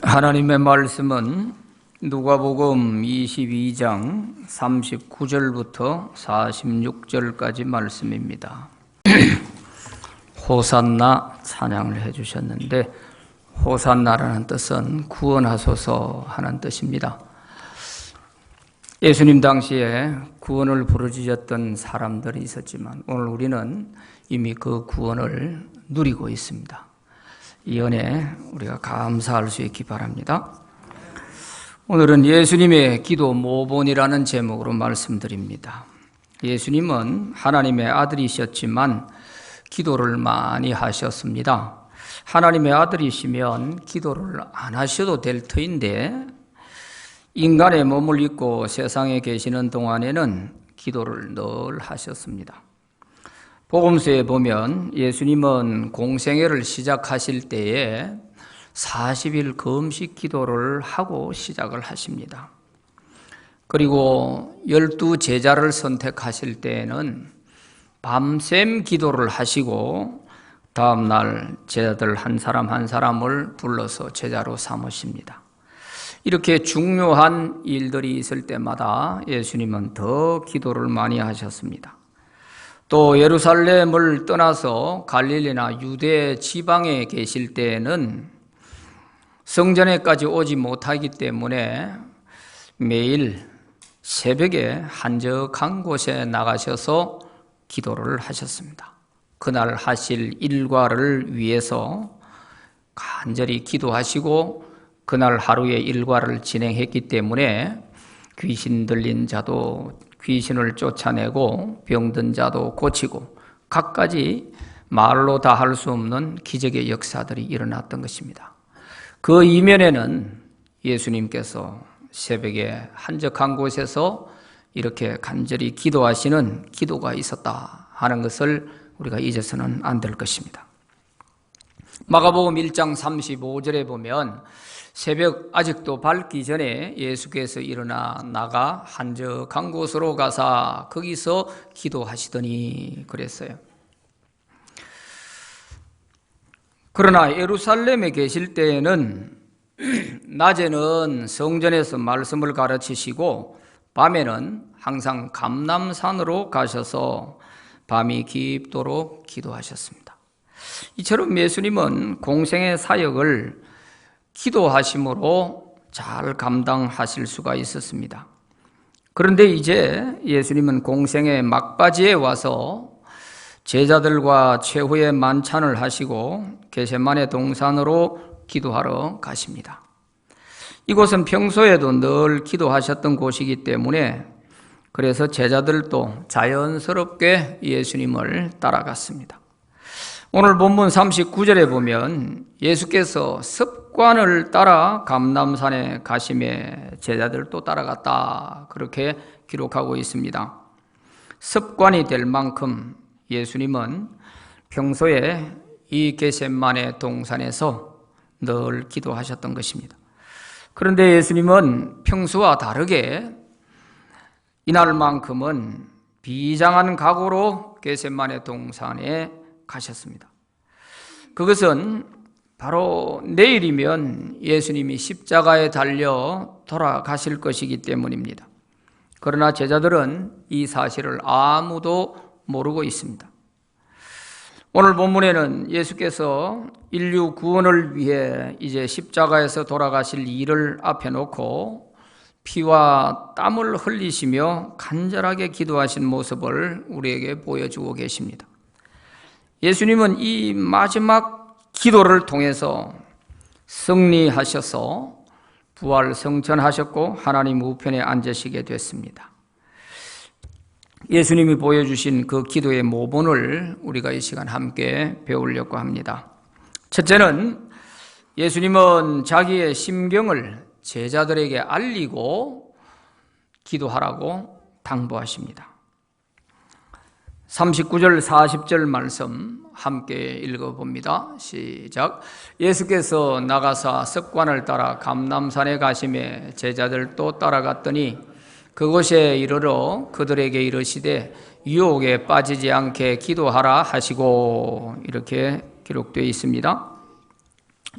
하나님의 말씀은 누가복음 22장 39절부터 46절까지 말씀입니다. 호산나 찬양을 해주셨는데, 호산나라는 뜻은 구원하소서 하는 뜻입니다. 예수님 당시에 구원을 부르짖었던 사람들이 있었지만 오늘 우리는 이미 그 구원을 누리고 있습니다. 이 은혜 우리가 감사할 수 있기 바랍니다. 오늘은 예수님의 기도 모본이라는 제목으로 말씀드립니다. 예수님은 하나님의 아들이셨지만 기도를 많이 하셨습니다. 하나님의 아들이시면 기도를 안 하셔도 될 터인데, 인간의 몸을 입고 세상에 계시는 동안에는 기도를 늘 하셨습니다. 복음서에 보면 예수님은 공생애를 시작하실 때에 40일 금식 기도를 하고 시작을 하십니다. 그리고 12제자를 선택하실 때에는 밤샘 기도를 하시고 다음날 제자들 한 사람 한 사람을 불러서 제자로 삼으십니다. 이렇게 중요한 일들이 있을 때마다 예수님은 더 기도를 많이 하셨습니다. 또 예루살렘을 떠나서 갈릴리나 유대 지방에 계실 때에는 성전에까지 오지 못하기 때문에 매일 새벽에 한적한 곳에 나가셔서 기도를 하셨습니다. 그날 하실 일과를 위해서 간절히 기도하시고 그날 하루의 일과를 진행했기 때문에 귀신 들린 자도 귀신을 쫓아내고 병든 자도 고치고 갖가지 말로 다 할 수 없는 기적의 역사들이 일어났던 것입니다. 그 이면에는 예수님께서 새벽에 한적한 곳에서 이렇게 간절히 기도하시는 기도가 있었다 하는 것을 우리가 잊어서는 안 될 것입니다. 마가복음 1장 35절에 보면 새벽 아직도 밝기 전에 예수께서 일어나 나가 한적한 곳으로 가사 거기서 기도하시더니 그랬어요. 그러나 예루살렘에 계실 때에는 낮에는 성전에서 말씀을 가르치시고 밤에는 항상 감람산으로 가셔서 밤이 깊도록 기도하셨습니다. 이처럼 예수님은 공생의 사역을 기도하심으로 잘 감당하실 수가 있었습니다. 그런데 이제 예수님은 공생의 막바지에 와서 제자들과 최후의 만찬을 하시고 겟세마네 동산으로 기도하러 가십니다. 이곳은 평소에도 늘 기도하셨던 곳이기 때문에 그래서 제자들도 자연스럽게 예수님을 따라갔습니다. 오늘 본문 39절에 보면 예수께서 습관을 따라 감람산에 가심에 제자들도 따라갔다 그렇게 기록하고 있습니다. 습관이 될 만큼 예수님은 평소에 이 겟세마네 동산에서 늘 기도하셨던 것입니다. 그런데 예수님은 평소와 다르게 이날만큼은 비장한 각오로 겟세마네 동산에 가셨습니다. 그것은 바로 내일이면 예수님이 십자가에 달려 돌아가실 것이기 때문입니다. 그러나 제자들은 이 사실을 아무도 모르고 있습니다. 오늘 본문에는 예수께서 인류 구원을 위해 이제 십자가에서 돌아가실 일을 앞에 놓고 피와 땀을 흘리시며 간절하게 기도하신 모습을 우리에게 보여주고 계십니다. 예수님은 이 마지막 기도를 통해서 승리하셔서 부활 성천하셨고 하나님 우편에 앉으시게 됐습니다. 예수님이 보여주신 그 기도의 모본을 우리가 이 시간 함께 배우려고 합니다. 첫째는 예수님은 자기의 심경을 제자들에게 알리고 기도하라고 당부하십니다. 39절 40절 말씀 함께 읽어봅니다. 시작. 예수께서 나가사 습관을 따라 감람산에 가심에 제자들도 따라갔더니 그곳에 이르러 그들에게 이르시되 유혹에 빠지지 않게 기도하라 하시고 이렇게 기록되어 있습니다.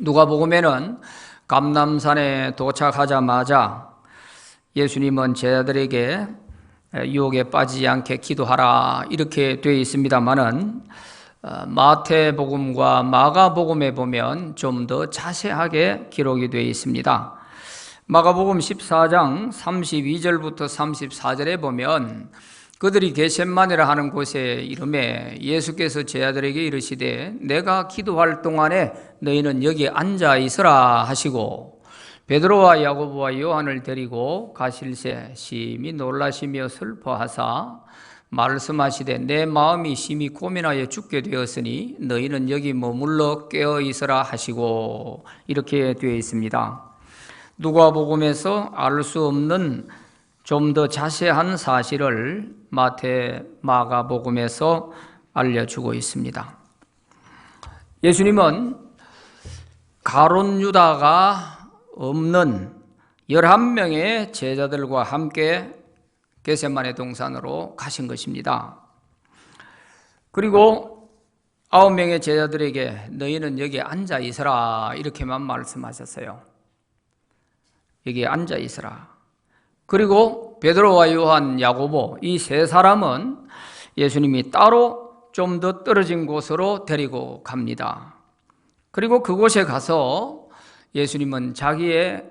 누가복음에는 감람산에 도착하자마자 예수님은 제자들에게 유혹에 빠지지 않게 기도하라 이렇게 되어 있습니다만은 마태복음과 마가복음에 보면 좀 더 자세하게 기록이 되어 있습니다. 마가복음 14장 32절부터 34절에 보면 그들이 겟세마네라 하는 곳에 이르매 예수께서 제자들에게 이르시되 내가 기도할 동안에 너희는 여기 앉아 있으라 하시고 베드로와 야고보와 요한을 데리고 가실새 심히 놀라시며 슬퍼하사 말씀하시되 내 마음이 심히 고민하여 죽게 되었으니 너희는 여기 머물러 깨어 있으라 하시고 이렇게 되어 있습니다. 누가복음에서 알 수 없는 좀 더 자세한 사실을 마태, 마가복음에서 알려주고 있습니다. 예수님은 가룟 유다가 없는 11명의 제자들과 함께 겟세마네 동산으로 가신 것입니다. 그리고 9명의 제자들에게 너희는 여기 앉아 있으라 이렇게만 말씀하셨어요. 여기 앉아 있으라. 그리고 베드로와 요한, 야고보 이 세 사람은 예수님이 따로 좀 더 떨어진 곳으로 데리고 갑니다. 그리고 그곳에 가서 예수님은 자기의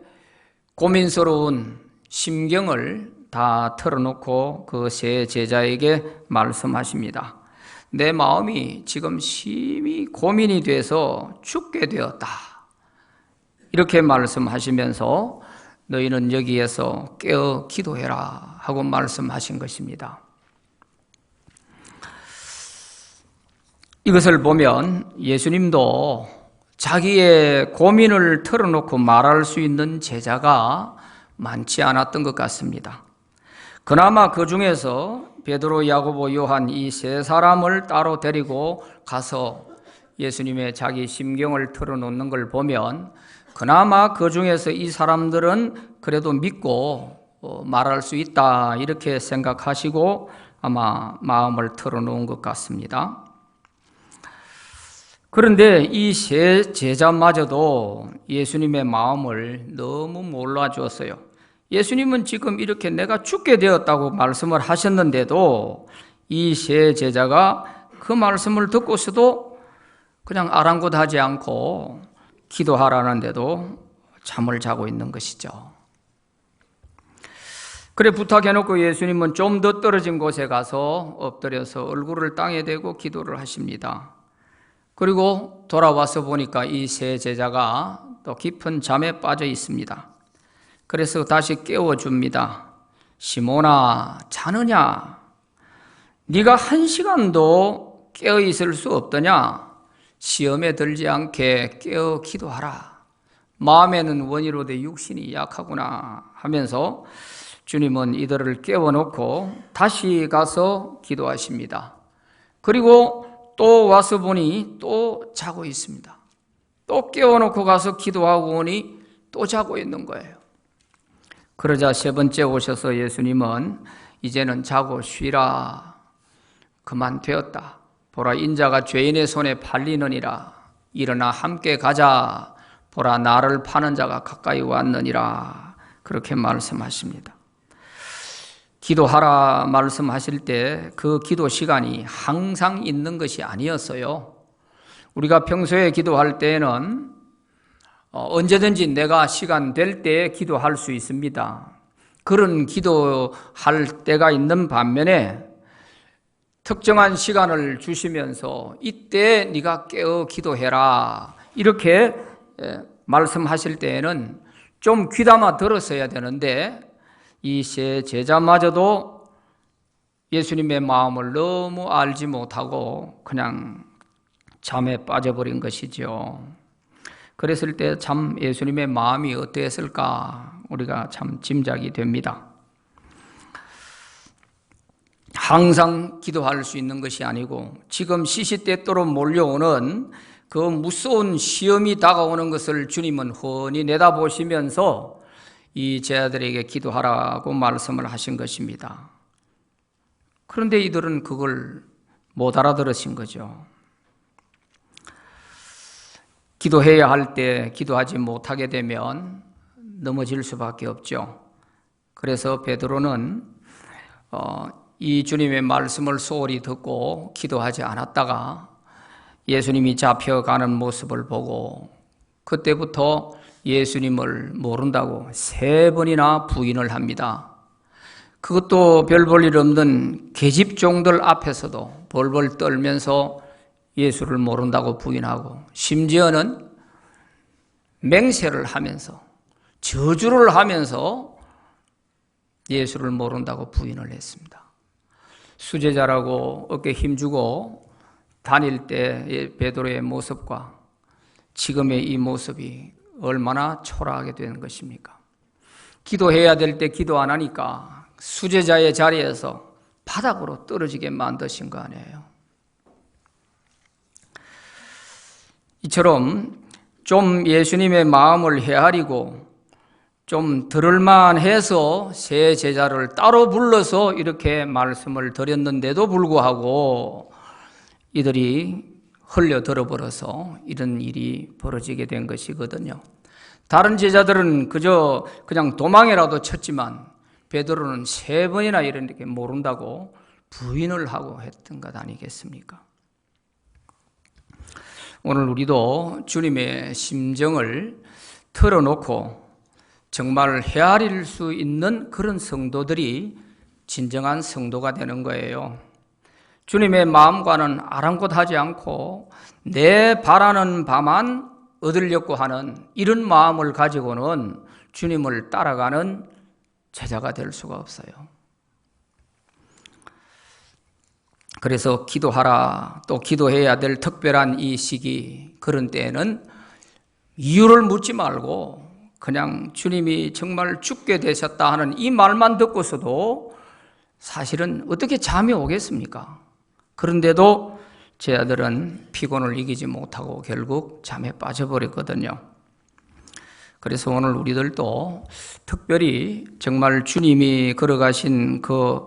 고민스러운 심경을 다 털어놓고 그 세 제자에게 말씀하십니다. 내 마음이 지금 심히 고민이 돼서 죽게 되었다. 이렇게 말씀하시면서 너희는 여기에서 깨어 기도해라 하고 말씀하신 것입니다. 이것을 보면 예수님도 자기의 고민을 털어놓고 말할 수 있는 제자가 많지 않았던 것 같습니다. 그나마 그 중에서 베드로, 야고보, 요한 이 세 사람을 따로 데리고 가서 예수님의 자기 심경을 털어놓는 걸 보면 그나마 그 중에서 이 사람들은 그래도 믿고 말할 수 있다 이렇게 생각하시고 아마 마음을 털어놓은 것 같습니다. 그런데 이 세 제자마저도 예수님의 마음을 너무 몰라주었어요. 예수님은 지금 이렇게 내가 죽게 되었다고 말씀을 하셨는데도 이 세 제자가 그 말씀을 듣고서도 그냥 아랑곳하지 않고 기도하라는데도 잠을 자고 있는 것이죠. 그래 부탁해놓고 예수님은 좀 더 떨어진 곳에 가서 엎드려서 얼굴을 땅에 대고 기도를 하십니다. 그리고 돌아와서 보니까 이 세 제자가 또 깊은 잠에 빠져 있습니다. 그래서 다시 깨워줍니다. 시몬아 자느냐? 네가 1시간도 깨어있을 수 없더냐? 시험에 들지 않게 깨어 기도하라. 마음에는 원이로되 육신이 약하구나 하면서 주님은 이들을 깨워놓고 다시 가서 기도하십니다. 그리고 또 와서 보니 또 자고 있습니다. 또 깨워놓고 가서 기도하고 오니 또 자고 있는 거예요. 그러자 세 번째 오셔서 예수님은 이제는 자고 쉬라. 그만 되었다. 보라 인자가 죄인의 손에 팔리느니라. 일어나 함께 가자. 보라 나를 파는 자가 가까이 왔느니라. 그렇게 말씀하십니다. 기도하라 말씀하실 때 그 기도 시간이 항상 있는 것이 아니었어요. 우리가 평소에 기도할 때에는 언제든지 내가 시간 될 때에 기도할 수 있습니다. 그런 기도할 때가 있는 반면에 특정한 시간을 주시면서 이때 네가 깨어 기도해라 이렇게 말씀하실 때에는 좀 귀담아 들었어야 되는데 이 세 제자마저도 예수님의 마음을 너무 알지 못하고 그냥 잠에 빠져버린 것이죠. 그랬을 때 참 예수님의 마음이 어땠을까 우리가 참 짐작이 됩니다. 항상 기도할 수 있는 것이 아니고 지금 시시때때로 몰려오는 그 무서운 시험이 다가오는 것을 주님은 훤히 내다보시면서 이 제자들에게 기도하라고 말씀을 하신 것입니다. 그런데 이들은 그걸 못 알아들으신 거죠. 기도해야 할 때 기도하지 못하게 되면 넘어질 수밖에 없죠. 그래서 베드로는 이 주님의 말씀을 소홀히 듣고 기도하지 않았다가 예수님이 잡혀가는 모습을 보고 그때부터 예수님을 모른다고 3번이나 부인을 합니다. 그것도 별 볼 일 없는 계집종들 앞에서도 벌벌 떨면서 예수를 모른다고 부인하고 심지어는 맹세를 하면서 저주를 하면서 예수를 모른다고 부인을 했습니다. 수제자라고 어깨에 힘주고 다닐 때 베드로의 모습과 지금의 이 모습이 얼마나 초라하게 되는 것입니까? 기도해야 될 때 기도 안 하니까 수제자의 자리에서 바닥으로 떨어지게 만드신 거 아니에요. 이처럼 좀 예수님의 마음을 헤아리고 좀 들을만해서 세 제자를 따로 불러서 이렇게 말씀을 드렸는데도 불구하고 이들이 흘려 들어버려서 이런 일이 벌어지게 된 것이거든요. 다른 제자들은 그냥 도망이라도 쳤지만 베드로는 3번이나 이렇게 모른다고 부인을 하고 했던 것 아니겠습니까? 오늘 우리도 주님의 심정을 털어놓고 정말 헤아릴 수 있는 그런 성도들이 진정한 성도가 되는 거예요. 주님의 마음과는 아랑곳하지 않고 내 바라는 바만 얻으려고 하는 이런 마음을 가지고는 주님을 따라가는 제자가 될 수가 없어요. 그래서 기도하라, 또 기도해야 될 특별한 이 시기, 그런 때에는 이유를 묻지 말고 그냥 주님이 정말 죽게 되셨다 하는 이 말만 듣고서도 사실은 어떻게 잠이 오겠습니까? 그런데도 제 아들은 피곤을 이기지 못하고 결국 잠에 빠져버렸거든요. 그래서 오늘 우리들도 특별히 정말 주님이 걸어가신 그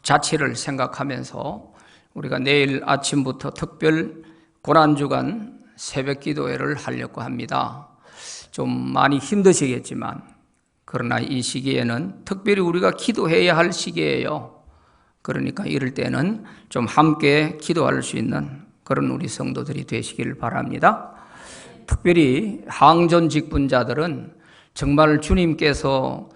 자체를 생각하면서 우리가 내일 아침부터 특별 고난주간 새벽 기도회를 하려고 합니다. 좀 많이 힘드시겠지만 그러나 이 시기에는 특별히 우리가 기도해야 할 시기예요. 그러니까 이럴 때는 좀 함께 기도할 수 있는 그런 우리 성도들이 되시길 바랍니다. 특별히 항전 직분자들은 정말 주님께서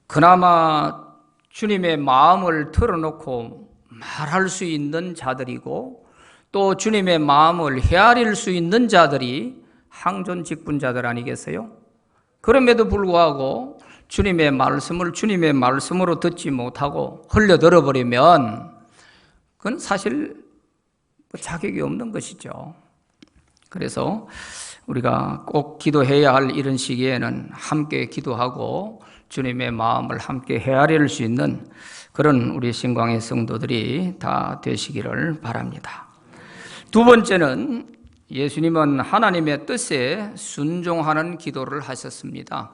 그나마 주님의 마음을 털어놓고 말할 수 있는 자들이고 또 주님의 마음을 헤아릴 수 있는 자들이 항전 직분자들 아니겠어요? 그럼에도 불구하고 주님의 말씀을 주님의 말씀으로 듣지 못하고 흘려들어 버리면 그건 사실 자격이 없는 것이죠. 그래서 우리가 꼭 기도해야 할 이런 시기에는 함께 기도하고 주님의 마음을 함께 헤아릴 수 있는 그런 우리 신광의 성도들이 다 되시기를 바랍니다. 두 번째는 예수님은 하나님의 뜻에 순종하는 기도를 하셨습니다.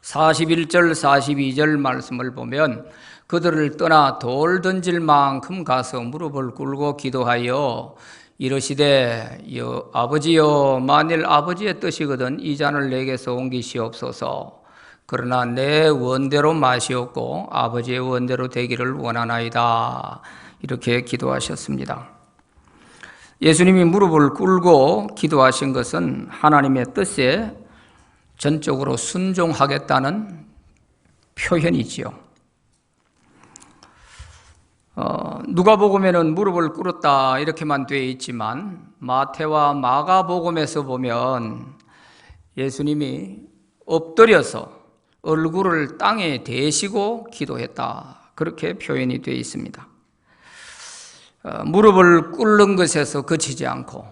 41절 42절 말씀을 보면 그들을 떠나 돌 던질 만큼 가서 무릎을 꿇고 기도하여 이르시되 아버지여 만일 아버지의 뜻이거든 이 잔을 내게서 옮기시옵소서. 그러나 내 원대로 마시옵고 아버지의 원대로 되기를 원하나이다. 이렇게 기도하셨습니다. 예수님이 무릎을 꿇고 기도하신 것은 하나님의 뜻에 전적으로 순종하겠다는 표현이지요. 누가복음에는 무릎을 꿇었다 이렇게만 되어 있지만 마태와 마가복음에서 보면 예수님이 엎드려서 얼굴을 땅에 대시고 기도했다 그렇게 표현이 되어 있습니다. 무릎을 꿇는 것에서 그치지 않고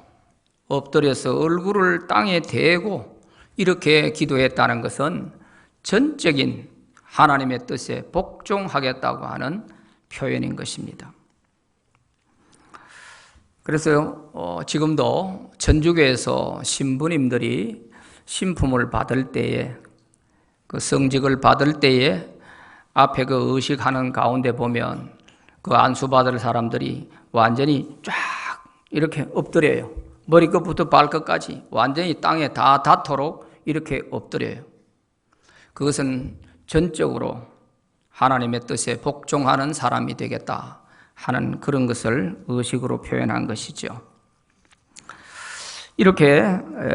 엎드려서 얼굴을 땅에 대고 이렇게 기도했다는 것은 전적인 하나님의 뜻에 복종하겠다고 하는 표현인 것입니다. 그래서 지금도 전주교에서 신부님들이 신품을 받을 때에 그 성직을 받을 때에 앞에 그 의식하는 가운데 보면 그 안수 받을 사람들이 완전히 쫙 이렇게 엎드려요. 머리끝부터 발끝까지 완전히 땅에 다 닿도록 이렇게 엎드려요. 그것은 전적으로 하나님의 뜻에 복종하는 사람이 되겠다 하는 그런 것을 의식으로 표현한 것이죠. 이렇게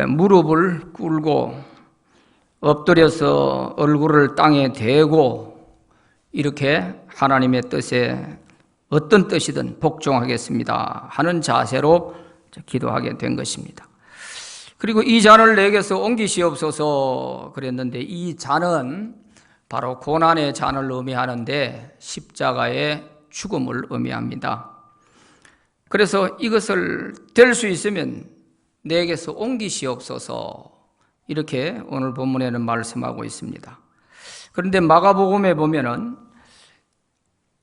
무릎을 꿇고 엎드려서 얼굴을 땅에 대고 이렇게 하나님의 뜻에 어떤 뜻이든 복종하겠습니다 하는 자세로 기도하게 된 것입니다. 그리고 이 잔을 내게서 옮기시옵소서 그랬는데, 이 잔은 바로 고난의 잔을 의미하는데 십자가의 죽음을 의미합니다. 그래서 이것을 될 수 있으면 내게서 옮기시옵소서 이렇게 오늘 본문에는 말씀하고 있습니다. 그런데 마가복음에 보면은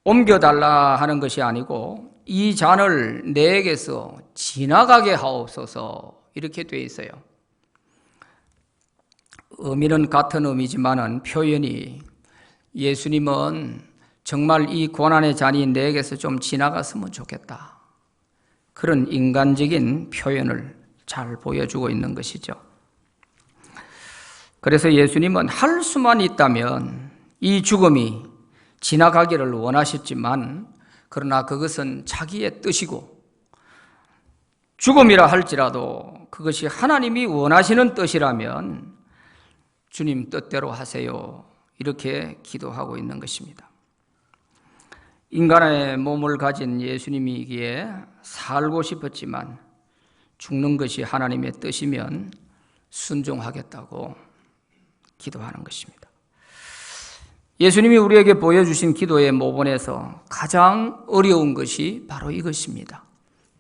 옮겨달라 하는 것이 아니고 이 잔을 내게서 지나가게 하옵소서 이렇게 되어 있어요. 의미는 같은 의미지만은 표현이, 예수님은 정말 이 고난의 잔이 내게서 좀 지나갔으면 좋겠다, 그런 인간적인 표현을 잘 보여주고 있는 것이죠. 그래서 예수님은 할 수만 있다면 이 죽음이 지나가기를 원하셨지만, 그러나 그것은 자기의 뜻이고 죽음이라 할지라도 그것이 하나님이 원하시는 뜻이라면 주님 뜻대로 하세요 이렇게 기도하고 있는 것입니다. 인간의 몸을 가진 예수님이기에 살고 싶었지만 죽는 것이 하나님의 뜻이면 순종하겠다고 기도하는 것입니다. 예수님이 우리에게 보여주신 기도의 모본에서 가장 어려운 것이 바로 이것입니다.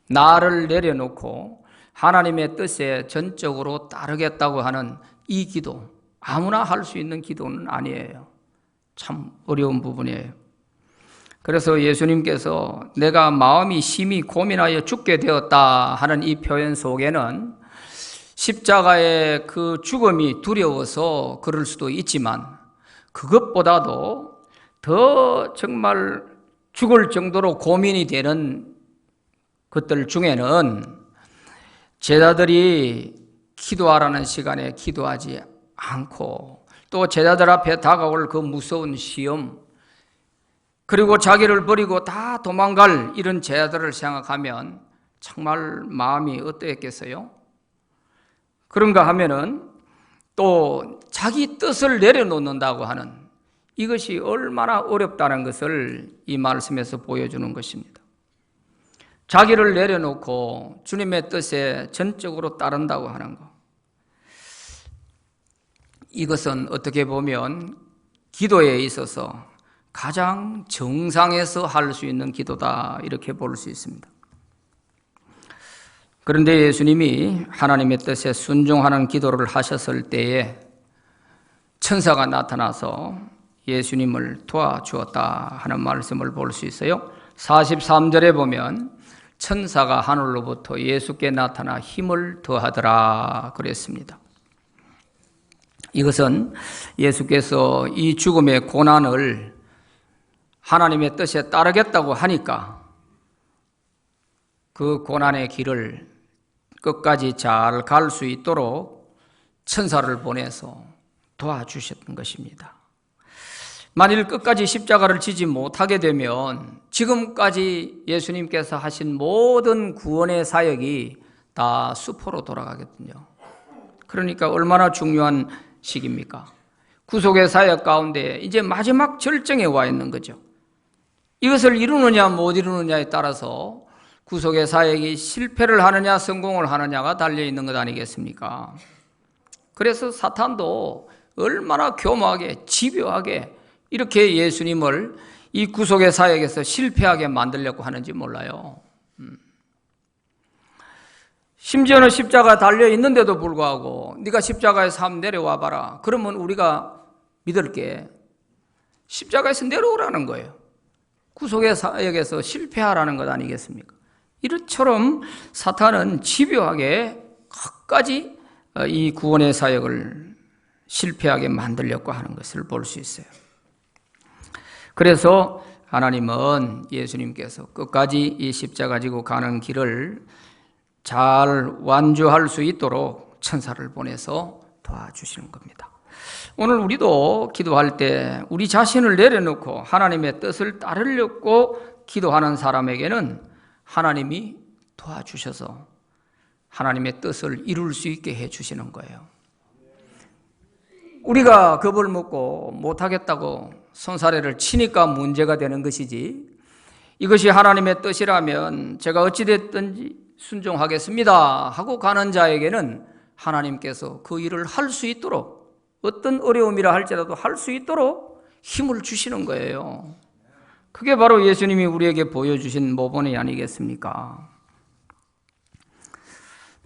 나를 내려놓고 하나님의 뜻에 전적으로 따르겠다고 하는 이 기도, 아무나 할 수 있는 기도는 아니에요. 참 어려운 부분이에요. 그래서 예수님께서 내가 마음이 심히 고민하여 죽게 되었다 하는 이 표현 속에는 십자가의 그 죽음이 두려워서 그럴 수도 있지만, 그것보다도 더 정말 죽을 정도로 고민이 되는 것들 중에는 제자들이 기도하라는 시간에 기도하지 않고, 또 제자들 앞에 다가올 그 무서운 시험, 그리고 자기를 버리고 다 도망갈 이런 제자들을 생각하면 정말 마음이 어떠했겠어요? 그런가 하면은 또 자기 뜻을 내려놓는다고 하는 이것이 얼마나 어렵다는 것을 이 말씀에서 보여주는 것입니다. 자기를 내려놓고 주님의 뜻에 전적으로 따른다고 하는 것, 이것은 어떻게 보면 기도에 있어서 가장 정상에서 할 수 있는 기도다 이렇게 볼 수 있습니다. 그런데 예수님이 하나님의 뜻에 순종하는 기도를 하셨을 때에 천사가 나타나서 예수님을 도와주었다 하는 말씀을 볼 수 있어요. 43절에 보면 천사가 하늘로부터 예수께 나타나 힘을 더하더라 그랬습니다. 이것은 예수께서 이 죽음의 고난을 하나님의 뜻에 따르겠다고 하니까 그 고난의 길을 끝까지 잘 갈 수 있도록 천사를 보내서 도와주셨던 것입니다. 만일 끝까지 십자가를 지지 못하게 되면 지금까지 예수님께서 하신 모든 구원의 사역이 다 수포로 돌아가거든요. 그러니까 얼마나 중요한 시기입니까? 구속의 사역 가운데 이제 마지막 절정에 와 있는 거죠. 이것을 이루느냐 못 이루느냐에 따라서 구속의 사역이 실패를 하느냐 성공을 하느냐가 달려있는 것 아니겠습니까? 그래서 사탄도 얼마나 교묘하게 집요하게 이렇게 예수님을 이 구속의 사역에서 실패하게 만들려고 하는지 몰라요. 심지어는 십자가 달려있는데도 불구하고 네가 십자가에서 한번 내려와 봐라, 그러면 우리가 믿을게. 십자가에서 내려오라는 거예요. 구속의 사역에서 실패하라는 것 아니겠습니까? 이처럼 사탄은 집요하게 끝까지 이 구원의 사역을 실패하게 만들려고 하는 것을 볼 수 있어요. 그래서 하나님은 예수님께서 끝까지 이 십자가 지고 가는 길을 잘 완주할 수 있도록 천사를 보내서 도와주시는 겁니다. 오늘 우리도 기도할 때 우리 자신을 내려놓고 하나님의 뜻을 따르려고 기도하는 사람에게는 하나님이 도와주셔서 하나님의 뜻을 이룰 수 있게 해주시는 거예요. 우리가 겁을 먹고 못하겠다고 손사래를 치니까 문제가 되는 것이지, 이것이 하나님의 뜻이라면 제가 어찌됐든지 순종하겠습니다 하고 가는 자에게는 하나님께서 그 일을 할 수 있도록, 어떤 어려움이라 할지라도 할 수 있도록 힘을 주시는 거예요. 그게 바로 예수님이 우리에게 보여주신 모범이 아니겠습니까?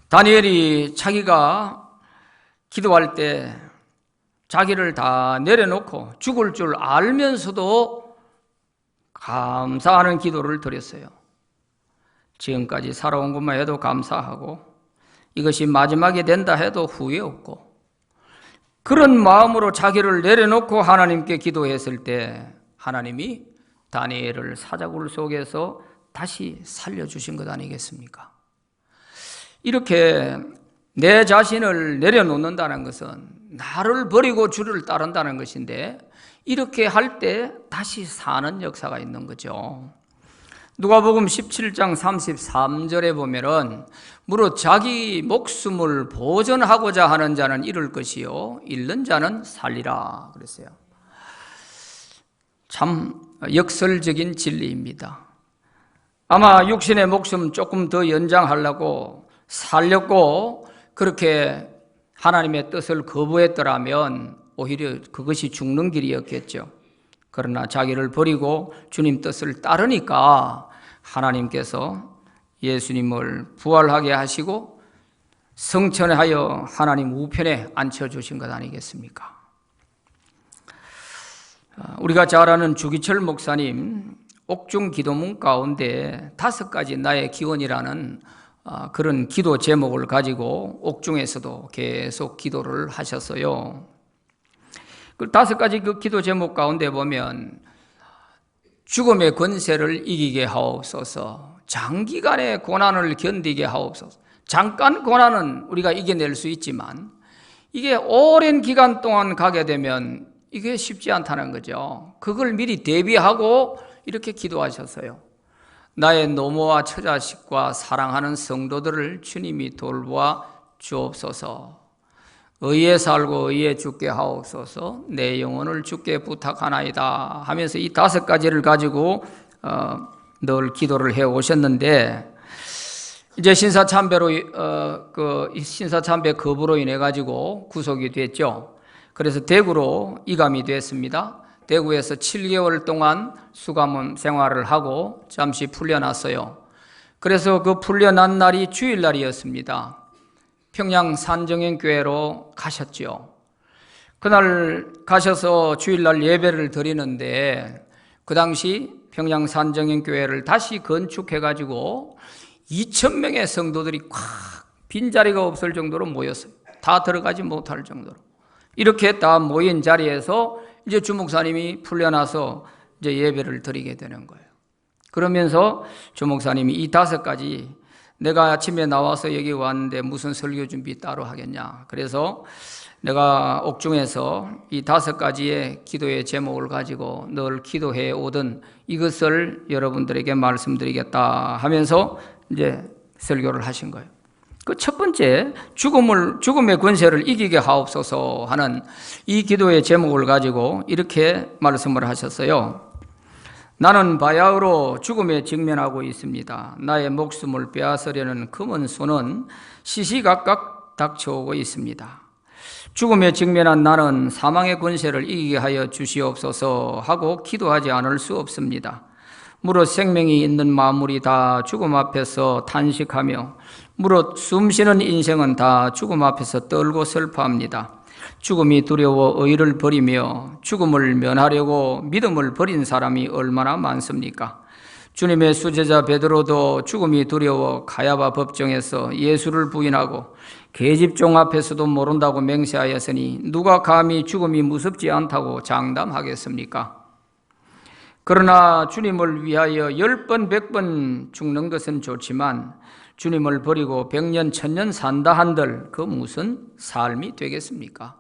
다니엘이 자기가 기도할 때 자기를 다 내려놓고 죽을 줄 알면서도 감사하는 기도를 드렸어요. 지금까지 살아온 것만 해도 감사하고 이것이 마지막이 된다 해도 후회 없고, 그런 마음으로 자기를 내려놓고 하나님께 기도했을 때 하나님이 다니엘을 사자굴 속에서 다시 살려주신 것 아니겠습니까? 이렇게 내 자신을 내려놓는다는 것은 나를 버리고 주를 따른다는 것인데, 이렇게 할 때 다시 사는 역사가 있는 거죠. 누가복음 17장 33절에 보면은 무릇 자기 목숨을 보전하고자 하는 자는 잃을 것이요 잃는 자는 살리라 그랬어요. 참 역설적인 진리입니다. 아마 육신의 목숨 조금 더 연장하려고 살렸고 그렇게 하나님의 뜻을 거부했더라면 오히려 그것이 죽는 길이었겠죠. 그러나 자기를 버리고 주님 뜻을 따르니까 하나님께서 예수님을 부활하게 하시고 성천하여 하나님 우편에 앉혀주신 것 아니겠습니까? 우리가 잘 아는 주기철 목사님 옥중 기도문 가운데 5가지 나의 기원이라는 그런 기도 제목을 가지고 옥중에서도 계속 기도를 하셨어요. 그 5가지 그 기도 제목 가운데 보면 죽음의 권세를 이기게 하옵소서, 장기간의 고난을 견디게 하옵소서. 잠깐 고난은 우리가 이겨낼 수 있지만 이게 오랜 기간 동안 가게 되면 이게 쉽지 않다는 거죠. 그걸 미리 대비하고 이렇게 기도하셨어요. 나의 노모와 처자식과 사랑하는 성도들을 주님이 돌보아 주옵소서. 의에 살고 의에 죽게 하옵소서. 내 영혼을 주께 부탁하나이다 하면서 이 5가지를 가지고 늘 기도를 해 오셨는데, 이제 신사참배로 신사참배 거부로 인해 가지고 구속이 됐죠. 그래서 대구로 이감이 됐습니다. 대구에서 7개월 동안 수감원 생활을 하고 잠시 풀려났어요. 그래서 그 풀려난 날이 주일날이었습니다. 평양 산정행교회로 가셨죠. 그날 가셔서 주일날 예배를 드리는데 그 당시 평양 산정행교회를 다시 건축해가지고 2,000명의 성도들이 꽉 빈자리가 없을 정도로 모였어요. 다 들어가지 못할 정도로. 이렇게 다 모인 자리에서 이제 주목사님이 풀려나서 이제 예배를 드리게 되는 거예요. 그러면서 주목사님이 이 5가지, 내가 아침에 나와서 여기 왔는데 무슨 설교 준비 따로 하겠냐. 그래서 내가 옥중에서 이 5가지의 기도의 제목을 가지고 늘 기도해 오던 이것을 여러분들에게 말씀드리겠다 하면서 이제 설교를 하신 거예요. 그 첫 번째, 죽음의 권세를 이기게 하옵소서 하는 이 기도의 제목을 가지고 이렇게 말씀을 하셨어요. 나는 바야흐로 죽음에 직면하고 있습니다. 나의 목숨을 빼앗으려는 검은 손은 시시각각 닥쳐오고 있습니다. 죽음에 직면한 나는 사망의 권세를 이기게 하여 주시옵소서 하고 기도하지 않을 수 없습니다. 무릇 생명이 있는 만물이 다 죽음 앞에서 탄식하며 무릇 숨쉬는 인생은 다 죽음 앞에서 떨고 슬퍼합니다. 죽음이 두려워 의를 버리며 죽음을 면하려고 믿음을 버린 사람이 얼마나 많습니까? 주님의 수제자 베드로도 죽음이 두려워 가야바 법정에서 예수를 부인하고 계집종 앞에서도 모른다고 맹세하였으니 누가 감히 죽음이 무섭지 않다고 장담하겠습니까? 그러나 주님을 위하여 10번, 100번 죽는 것은 좋지만 주님을 버리고 100년, 1000년 산다 한들 그 무슨 삶이 되겠습니까?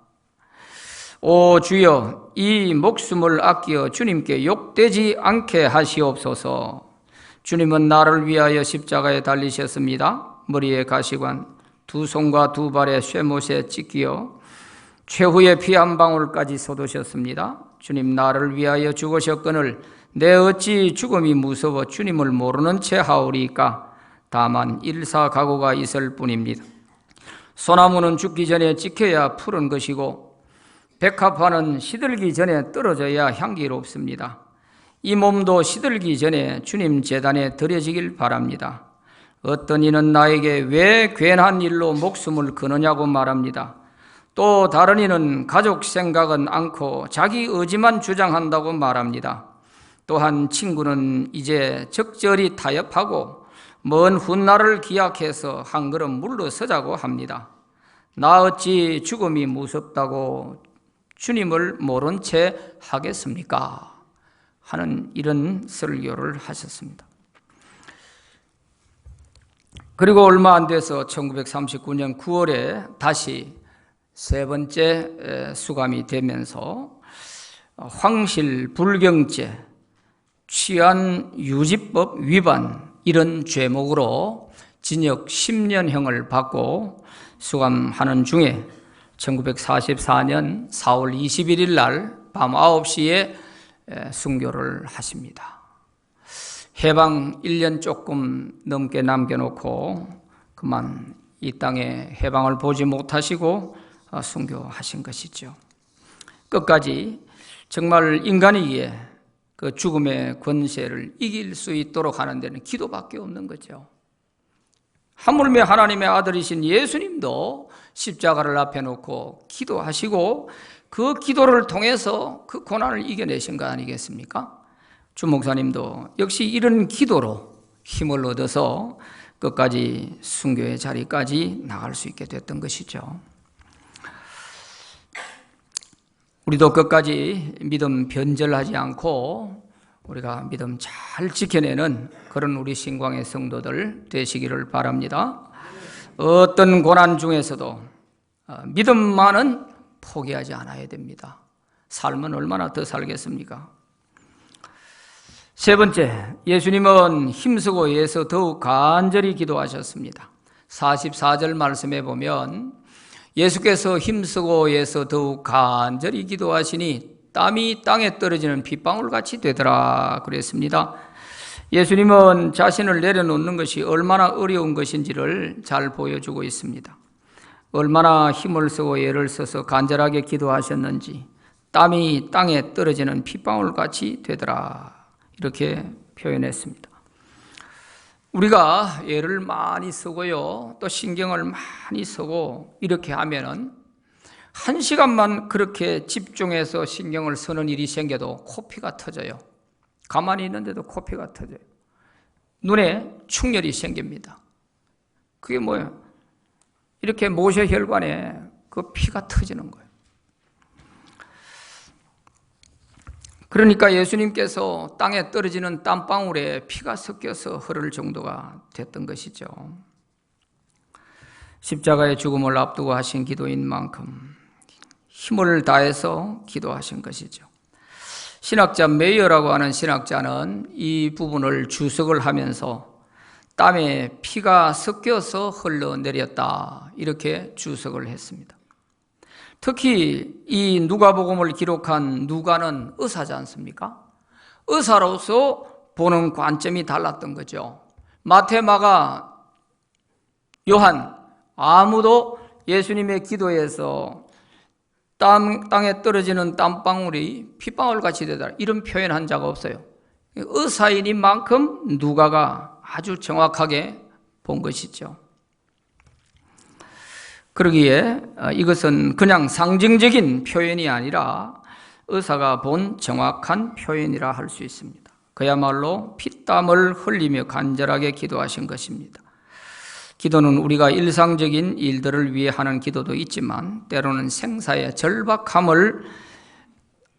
오 주여, 이 목숨을 아끼어 주님께 욕되지 않게 하시옵소서. 주님은 나를 위하여 십자가에 달리셨습니다. 머리에 가시관, 두 손과 두 발에 쇠못에 찢기어 최후의 피 한 방울까지 쏟으셨습니다. 주님 나를 위하여 죽으셨거늘 내 어찌 죽음이 무서워 주님을 모르는 채 하오리까? 다만 일사각오가 있을 뿐입니다. 소나무는 죽기 전에 지켜야 푸른 것이고 백합화는 시들기 전에 떨어져야 향기롭습니다. 이 몸도 시들기 전에 주님 제단에 드려지길 바랍니다. 어떤 이는 나에게 왜 괜한 일로 목숨을 거느냐고 말합니다. 또 다른 이는 가족 생각은 않고 자기 의지만 주장한다고 말합니다. 또한 친구는 이제 적절히 타협하고 먼 훗날을 기약해서 한 걸음 물러서자고 합니다. 나 어찌 죽음이 무섭다고 주님을 모른 채 하겠습니까? 하는 이런 설교를 하셨습니다. 그리고 얼마 안 돼서 1939년 9월에 다시 세 번째 수감이 되면서 황실 불경죄, 취한유지법 위반 이런 죄목으로 징역 10년형을 받고 수감하는 중에 1944년 4월 21일 날 밤 9시에 순교를 하십니다. 해방 1년 조금 넘게 남겨놓고 그만 이 땅에 해방을 보지 못하시고 순교하신 것이죠. 끝까지 정말 인간이기에 그 죽음의 권세를 이길 수 있도록 하는 데는 기도밖에 없는 거죠. 하물며 하나님의 아들이신 예수님도 십자가를 앞에 놓고 기도하시고 그 기도를 통해서 그 고난을 이겨내신 거 아니겠습니까? 주 목사님도 역시 이런 기도로 힘을 얻어서 끝까지 순교의 자리까지 나갈 수 있게 됐던 것이죠. 우리도 끝까지 믿음 변절하지 않고 우리가 믿음 잘 지켜내는 그런 우리 신광의 성도들 되시기를 바랍니다. 어떤 고난 중에서도 믿음만은 포기하지 않아야 됩니다. 삶은 얼마나 더 살겠습니까? 세 번째, 예수님은 힘쓰고 애써 더욱 간절히 기도하셨습니다. 44절 말씀에 보면 예수께서 힘쓰고 애써 더욱 간절히 기도하시니 땀이 땅에 떨어지는 빗방울같이 되더라 그랬습니다. 예수님은 자신을 내려놓는 것이 얼마나 어려운 것인지를 잘 보여주고 있습니다. 얼마나 힘을 쓰고 애를 써서 간절하게 기도하셨는지 땀이 땅에 떨어지는 빗방울같이 되더라 이렇게 표현했습니다. 우리가 애를 많이 쓰고요 또 신경을 많이 쓰고 이렇게 하면은 1시간만 그렇게 집중해서 신경을 쓰는 일이 생겨도 코피가 터져요. 가만히 있는데도 코피가 터져요. 눈에 충혈이 생깁니다. 그게 뭐예요? 이렇게 모세혈관에 그 피가 터지는 거예요. 그러니까 예수님께서 땅에 떨어지는 땀방울에 피가 섞여서 흐를 정도가 됐던 것이죠. 십자가의 죽음을 앞두고 하신 기도인 만큼 힘을 다해서 기도하신 것이죠. 신학자 메이어라고 하는 신학자는 이 부분을 주석을 하면서 땀에 피가 섞여서 흘러내렸다 이렇게 주석을 했습니다. 특히 이 누가복음을 기록한 누가는 의사지 않습니까? 의사로서 보는 관점이 달랐던 거죠. 마태, 마가, 요한 아무도 예수님의 기도에서 땅에 떨어지는 땀방울이 핏방울같이 되더라 이런 표현한 자가 없어요. 의사인인 만큼 누가가 아주 정확하게 본 것이죠. 그러기에 이것은 그냥 상징적인 표현이 아니라 의사가 본 정확한 표현이라 할 수 있습니다. 그야말로 피땀을 흘리며 간절하게 기도하신 것입니다. 기도는 우리가 일상적인 일들을 위해 하는 기도도 있지만 때로는 생사의 절박함을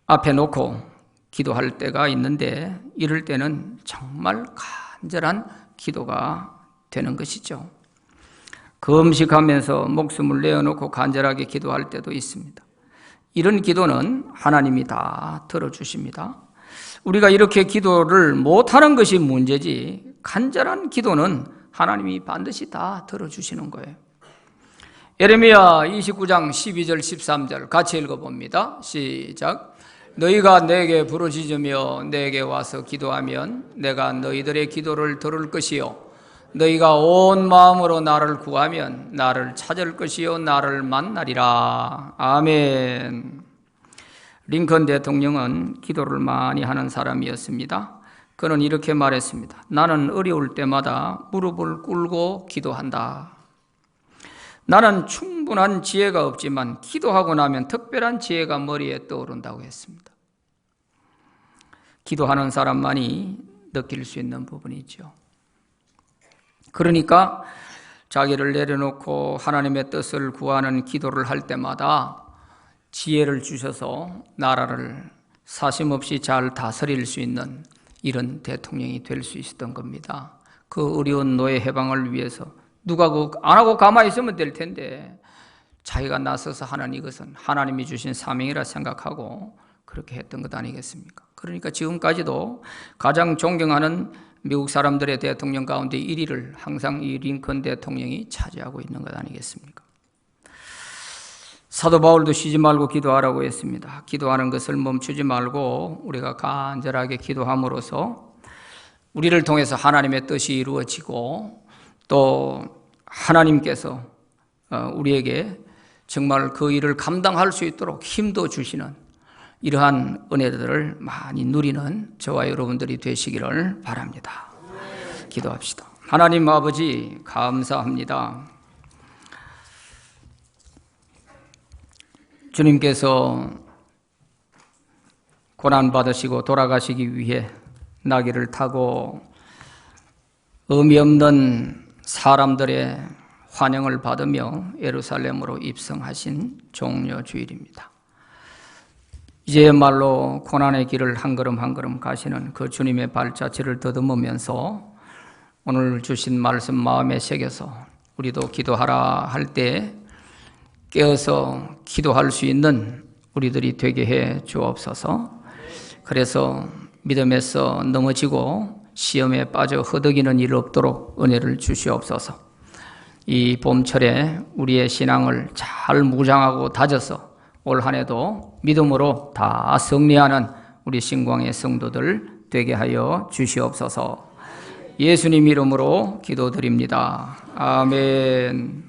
앞에 놓고 기도할 때가 있는데 이럴 때는 정말 간절한 기도가 되는 것이죠. 금식하면서 목숨을 내어놓고 간절하게 기도할 때도 있습니다. 이런 기도는 하나님이 다 들어주십니다. 우리가 이렇게 기도를 못하는 것이 문제지, 간절한 기도는 하나님이 반드시 다 들어주시는 거예요. 예레미야 29장 12절 13절 같이 읽어봅니다. 시작. 너희가 내게 부르짖으며 내게 와서 기도하면 내가 너희들의 기도를 들을 것이요 너희가 온 마음으로 나를 구하면 나를 찾을 것이요 나를 만나리라. 아멘. 링컨 대통령은 기도를 많이 하는 사람이었습니다. 그는 이렇게 말했습니다. 나는 어려울 때마다 무릎을 꿇고 기도한다. 나는 충분한 지혜가 없지만 기도하고 나면 특별한 지혜가 머리에 떠오른다고 했습니다. 기도하는 사람만이 느낄 수 있는 부분이죠. 그러니까 자기를 내려놓고 하나님의 뜻을 구하는 기도를 할 때마다 지혜를 주셔서 나라를 사심없이 잘 다스릴 수 있는 이런 대통령이 될 수 있었던 겁니다. 그 어려운 노예 해방을 위해서 누가 안 하고 가만히 있으면 될 텐데 자기가 나서서 하는 이것은 하나님이 주신 사명이라 생각하고 그렇게 했던 것 아니겠습니까? 그러니까 지금까지도 가장 존경하는 미국 사람들의 대통령 가운데 1위를 항상 이 링컨 대통령이 차지하고 있는 것 아니겠습니까? 사도 바울도 쉬지 말고 기도하라고 했습니다. 기도하는 것을 멈추지 말고 우리가 간절하게 기도함으로써 우리를 통해서 하나님의 뜻이 이루어지고 또 하나님께서 우리에게 정말 그 일을 감당할 수 있도록 힘도 주시는 이러한 은혜들을 많이 누리는 저와 여러분들이 되시기를 바랍니다. 기도합시다. 하나님 아버지 감사합니다. 주님께서 고난받으시고 돌아가시기 위해 나귀를 타고 의미 없는 사람들의 환영을 받으며 예루살렘으로 입성하신 종려 주일입니다. 이제야말로 고난의 길을 한 걸음 한 걸음 가시는 그 주님의 발자취를 더듬으면서 오늘 주신 말씀 마음에 새겨서 우리도 기도하라 할 때 깨어서 기도할 수 있는 우리들이 되게 해 주옵소서. 그래서 믿음에서 넘어지고 시험에 빠져 허덕이는 일 없도록 은혜를 주시옵소서. 이 봄철에 우리의 신앙을 잘 무장하고 다져서 올 한 해도 믿음으로 다 승리하는 우리 신광의 성도들 되게 하여 주시옵소서. 예수님 이름으로 기도드립니다. 아멘.